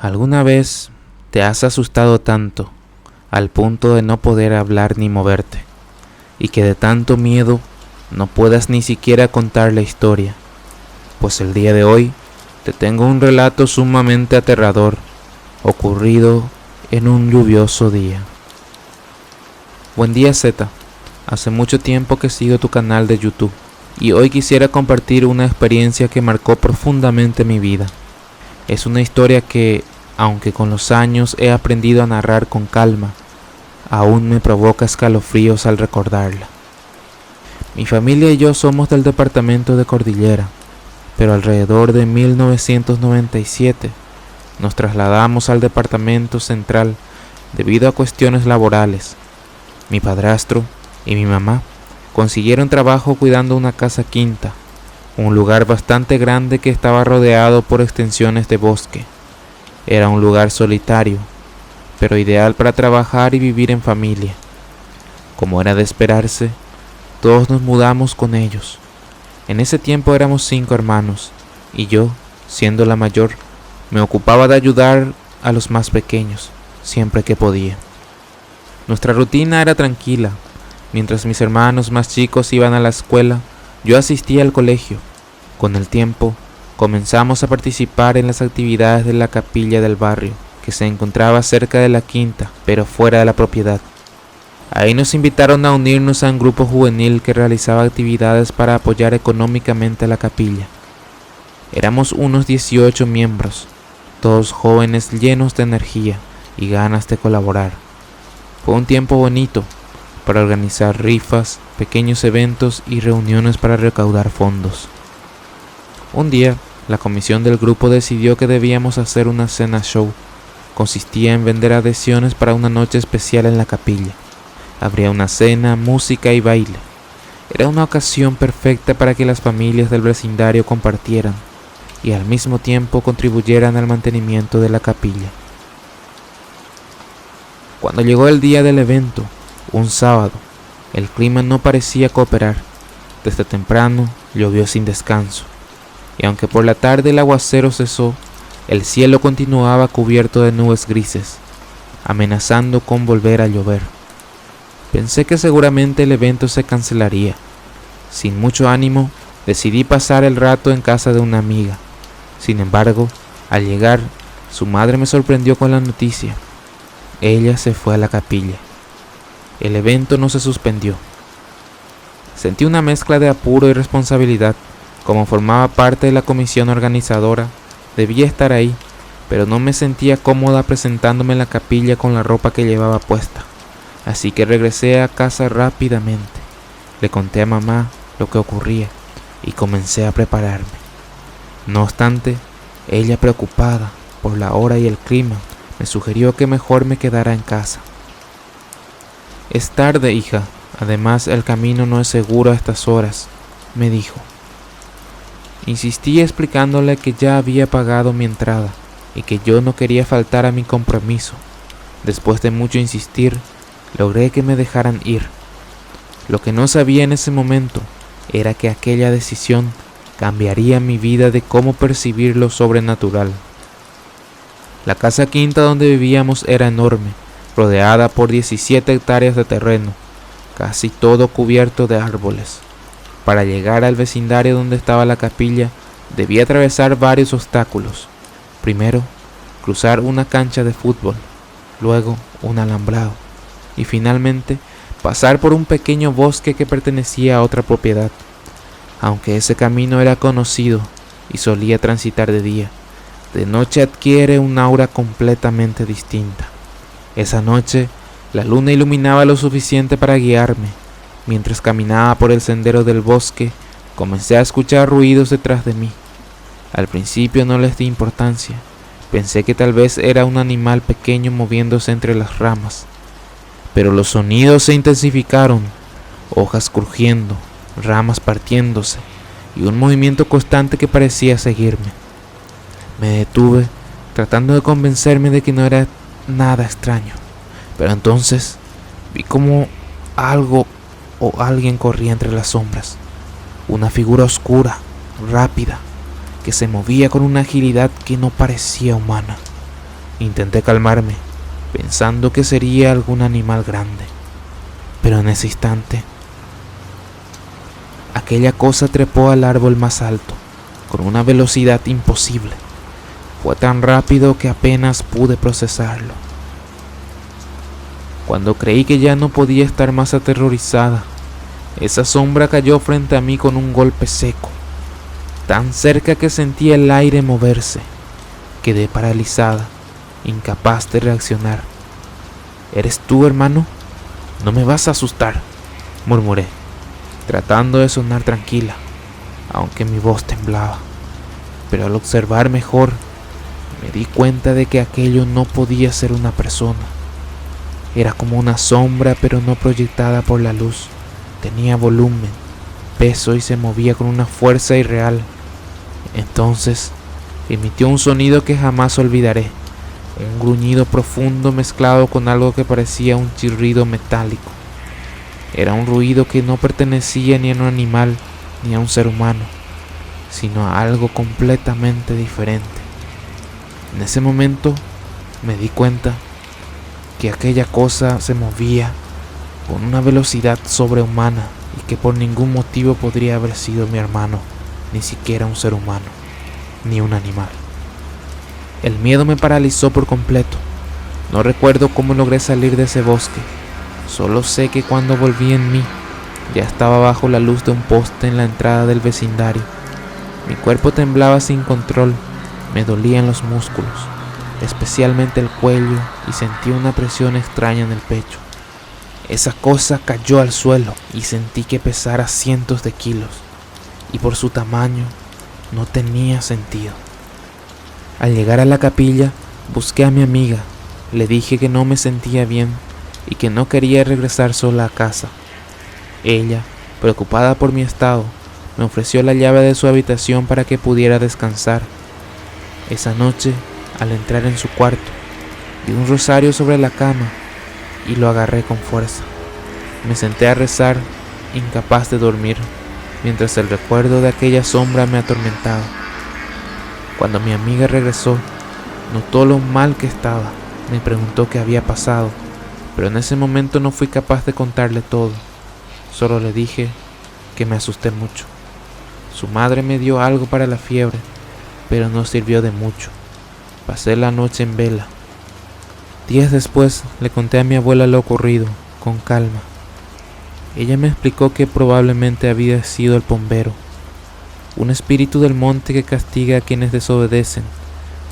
¿Alguna vez te has asustado tanto al punto de no poder hablar ni moverte y que de tanto miedo no puedas ni siquiera contar la historia? Pues el día de hoy te tengo un relato sumamente aterrador ocurrido en un lluvioso día. Buen día, Z. Hace mucho tiempo que sigo tu canal de YouTube y hoy quisiera compartir una experiencia que marcó profundamente mi vida. Es una historia que, aunque con los años he aprendido a narrar con calma, aún me provoca escalofríos al recordarla. Mi familia y yo somos del departamento de Cordillera, pero alrededor de 1997 nos trasladamos al departamento central debido a cuestiones laborales. Mi padrastro y mi mamá consiguieron trabajo cuidando una casa quinta, un lugar bastante grande que estaba rodeado por extensiones de bosque. Era un lugar solitario, pero ideal para trabajar y vivir en familia. Como era de esperarse, todos nos mudamos con ellos. En ese tiempo éramos 5 hermanos, y yo, siendo la mayor, me ocupaba de ayudar a los más pequeños, siempre que podía. Nuestra rutina era tranquila. Mientras mis hermanos más chicos iban a la escuela, yo asistía al colegio. Con el tiempo, comenzamos a participar en las actividades de la capilla del barrio, que se encontraba cerca de la quinta, pero fuera de la propiedad. Ahí nos invitaron a unirnos a un grupo juvenil que realizaba actividades para apoyar económicamente a la capilla. Éramos unos 18 miembros, todos jóvenes llenos de energía y ganas de colaborar. Fue un tiempo bonito para organizar rifas, pequeños eventos y reuniones para recaudar fondos. Un día, la comisión del grupo decidió que debíamos hacer una cena show. Consistía en vender adhesiones para una noche especial en la capilla. Habría una cena, música y baile. Era una ocasión perfecta para que las familias del vecindario compartieran y al mismo tiempo contribuyeran al mantenimiento de la capilla. Cuando llegó el día del evento, un sábado, el clima no parecía cooperar. Desde temprano llovió sin descanso, y aunque por la tarde el aguacero cesó, el cielo continuaba cubierto de nubes grises, amenazando con volver a llover. Pensé que seguramente el evento se cancelaría. Sin mucho ánimo, decidí pasar el rato en casa de una amiga. Sin embargo, al llegar, su madre me sorprendió con la noticia. Ella se fue a la capilla. El evento no se suspendió. Sentí una mezcla de apuro y responsabilidad. Como formaba parte de la comisión organizadora, debía estar ahí, pero no me sentía cómoda presentándome en la capilla con la ropa que llevaba puesta. Así que regresé a casa rápidamente. Le conté a mamá lo que ocurría y comencé a prepararme. No obstante, ella, preocupada por la hora y el clima, me sugirió que mejor me quedara en casa. «Es tarde, hija. Además, el camino no es seguro a estas horas», me dijo. Insistí explicándole que ya había pagado mi entrada y que yo no quería faltar a mi compromiso. Después de mucho insistir, logré que me dejaran ir. Lo que no sabía en ese momento era que aquella decisión cambiaría mi vida de cómo percibir lo sobrenatural. La casa quinta donde vivíamos era enorme, rodeada por 17 hectáreas de terreno, casi todo cubierto de árboles. Para llegar al vecindario donde estaba la capilla, debía atravesar varios obstáculos. Primero, cruzar una cancha de fútbol, luego un alambrado, y finalmente pasar por un pequeño bosque que pertenecía a otra propiedad. Aunque ese camino era conocido y solía transitar de día, de noche adquiere un aura completamente distinta. Esa noche, la luna iluminaba lo suficiente para guiarme. Mientras caminaba por el sendero del bosque, comencé a escuchar ruidos detrás de mí. Al principio no les di importancia. Pensé que tal vez era un animal pequeño moviéndose entre las ramas. Pero los sonidos se intensificaron, hojas crujiendo, ramas partiéndose y un movimiento constante que parecía seguirme. Me detuve, tratando de convencerme de que no era nada extraño, pero entonces vi como algo o alguien corría entre las sombras, una figura oscura, rápida, que se movía con una agilidad que no parecía humana. Intenté calmarme, pensando que sería algún animal grande, pero en ese instante, aquella cosa trepó al árbol más alto, con una velocidad imposible. Fue tan rápido que apenas pude procesarlo. Cuando creí que ya no podía estar más aterrorizada, esa sombra cayó frente a mí con un golpe seco, tan cerca que sentí el aire moverse. Quedé paralizada, incapaz de reaccionar. ¿Eres tú, hermano? No me vas a asustar, murmuré, tratando de sonar tranquila, aunque mi voz temblaba. Pero al observar mejor, me di cuenta de que aquello no podía ser una persona. Era como una sombra, pero no proyectada por la luz. Tenía volumen, peso y se movía con una fuerza irreal. Entonces, emitió un sonido que jamás olvidaré. Un gruñido profundo mezclado con algo que parecía un chirrido metálico. Era un ruido que no pertenecía ni a un animal ni a un ser humano, sino a algo completamente diferente. En ese momento me di cuenta que aquella cosa se movía con una velocidad sobrehumana y que por ningún motivo podría haber sido mi hermano, ni siquiera un ser humano, ni un animal. El miedo me paralizó por completo. No recuerdo cómo logré salir de ese bosque. Solo sé que cuando volví en mí, ya estaba bajo la luz de un poste en la entrada del vecindario. Mi cuerpo temblaba sin control, me dolían los músculos, especialmente el cuello, y sentí una presión extraña en el pecho. Esa cosa cayó al suelo y sentí que pesara cientos de kilos, y por su tamaño no tenía sentido. Al llegar a la capilla, busqué a mi amiga. Le dije que no me sentía bien y que no quería regresar sola a casa. Ella, preocupada por mi estado, me ofreció la llave de su habitación para que pudiera descansar. Esa noche, al entrar en su cuarto, vi un rosario sobre la cama y lo agarré con fuerza. Me senté a rezar, incapaz de dormir, mientras el recuerdo de aquella sombra me atormentaba. Cuando mi amiga regresó, notó lo mal que estaba. Me preguntó qué había pasado, pero en ese momento no fui capaz de contarle todo. Solo le dije que me asusté mucho. Su madre me dio algo para la fiebre, pero no sirvió de mucho. Pasé la noche en vela. Días después le conté a mi abuela lo ocurrido, con calma. Ella me explicó que probablemente había sido el pombero, un espíritu del monte que castiga a quienes desobedecen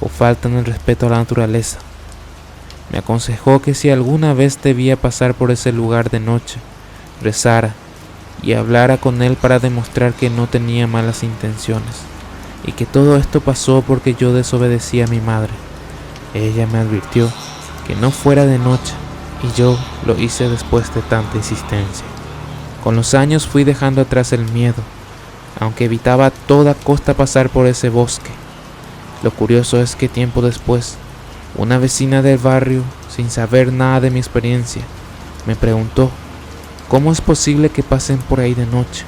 o faltan el respeto a la naturaleza. Me aconsejó que si alguna vez debía pasar por ese lugar de noche, rezara y hablara con él para demostrar que no tenía malas intenciones, y que todo esto pasó porque yo desobedecí a mi madre. Ella me advirtió que no fuera de noche, y yo lo hice después de tanta insistencia. Con los años fui dejando atrás el miedo, aunque evitaba a toda costa pasar por ese bosque. Lo curioso es que tiempo después, una vecina del barrio, sin saber nada de mi experiencia, me preguntó cómo es posible que pasen por ahí de noche.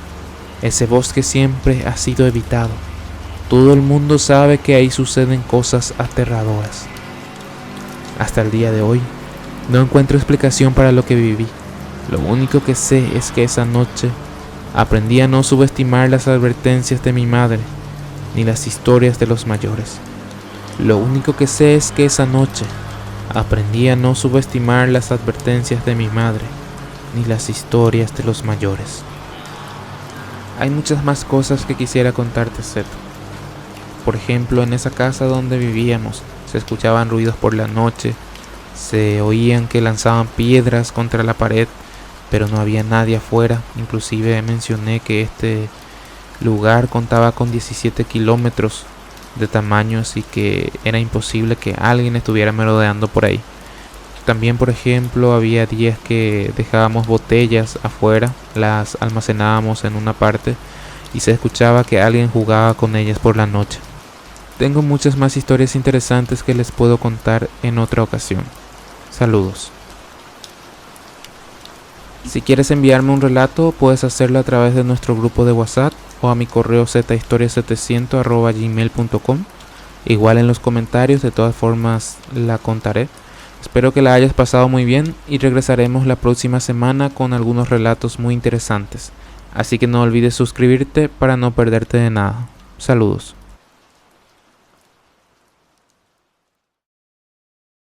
Ese bosque siempre ha sido evitado. Todo el mundo sabe que ahí suceden cosas aterradoras. Hasta el día de hoy, no encuentro explicación para lo que viví. Lo único que sé es que esa noche aprendí a no subestimar las advertencias de mi madre, ni las historias de los mayores. Lo único que sé es que esa noche aprendí a no subestimar las advertencias de mi madre, ni las historias de los mayores. Hay muchas más cosas que quisiera contarte, Seth. Por ejemplo, en esa casa donde vivíamos, se escuchaban ruidos por la noche, se oían que lanzaban piedras contra la pared, pero no había nadie afuera. Inclusive mencioné que este lugar contaba con 17 kilómetros de tamaño, así que era imposible que alguien estuviera merodeando por ahí. También, por ejemplo, había días que dejábamos botellas afuera, las almacenábamos en una parte y se escuchaba que alguien jugaba con ellas por la noche. Tengo muchas más historias interesantes que les puedo contar en otra ocasión. Saludos. Si quieres enviarme un relato, puedes hacerlo a través de nuestro grupo de WhatsApp o a mi correo zhistoria700@gmail.com. Igual en los comentarios, de todas formas la contaré. Espero que la hayas pasado muy bien y regresaremos la próxima semana con algunos relatos muy interesantes. Así que no olvides suscribirte para no perderte de nada. Saludos.